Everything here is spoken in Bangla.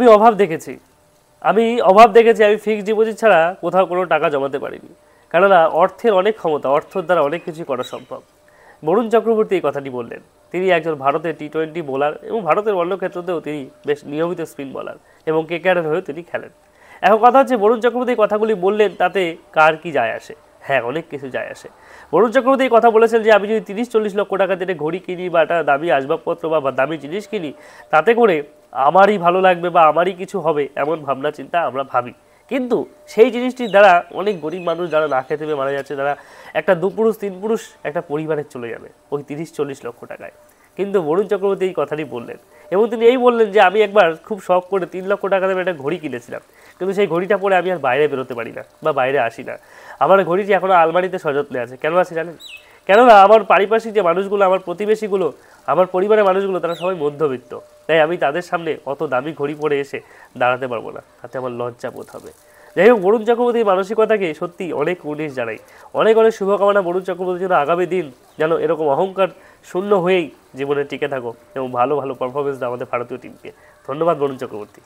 আমি অভাব দেখেছি। আমি ফিক্সড ডিপোজিট ছাড়া কোথাও কোনো টাকা জমাতে পারিনি। কেননা অর্থের অনেক ক্ষমতা, অর্থের দ্বারা অনেক কিছুই করা সম্ভব। বরুণ চক্রবর্তী এই কথাটি বললেন। তিনি একজন ভারতের টি-20 বোলার এবং ভারতের অন্য ক্ষেত্রতেও তিনি বেশ নিয়মিত স্পিন বোলার এবং কেকেআরের হয়েও তিনি খেলেন। এখন কথা হচ্ছে, বরুণ চক্রবর্তী এই কথাগুলি বললেন, তাতে কার কি যায় আসে? হ্যাঁ, অনেক কিছু যায় আসে। বরুণ চক্রবর্তী এই কথা বলেছেন যে আমি যদি 30-40 লক্ষ টাকা দিয়ে ঘড়ি কিনি বা একটা দামি আসবাবপত্র বা দামি জিনিস কিনি, তাতে করে আমারই ভালো লাগবে বা আমারই কিছু হবে এমন ভাবনা চিন্তা আমরা ভাবি। কিন্তু সেই জিনিসটির দ্বারা অনেক গরিব মানুষ যারা না খেতে পেয়ে মারা যাচ্ছে, তারা একটা 2 পুরুষ 3 পুরুষ একটা পরিবারের চলে যাবে ওই 30-40 লক্ষ টাকায়। কিন্তু বরুণ চক্রবর্তী এই কথাটি বললেন এবং তিনি এই বললেন যে আমি একবার খুব শখ করে 3 লক্ষ টাকা দিয়ে একটা ঘড়ি কিনেছিলাম, কিন্তু সেই ঘড়িটা পরে আমি আর বাইরে বেরোতে পারি না বা বাইরে আসি না। আমার ঘড়িটি এখনও আলমারিতে সযত্নে আছে। কেন আছে জানেন? কেননা আমার পারিপার্শ্বিক যে মানুষগুলো, আমার প্রতিবেশীগুলো, আমার পরিবারের মানুষগুলো, তারা সবাই মধ্যবিত্ত। তাই আমি তাদের সামনে অত দামি ঘড়ি পরে এসে দাঁড়াতে পারবো না, তাতে আমার লজ্জা বোধ হবে। যাই হোক, বরুণ চক্রবর্তীর মানসিকতাকে সত্যি অনেক উনিশ জানাই। অনেক অনেক শুভকামনা বরুণ চক্রবর্তীর জন্য। আগামী দিন যেন এরকম অহংকার শূন্য হয়েই জীবনে টিকে থাকো এবং ভালো ভালো পারফরমেন্স দাও আমাদের ভারতীয় টিমকে। ধন্যবাদ বরুণ চক্রবর্তী।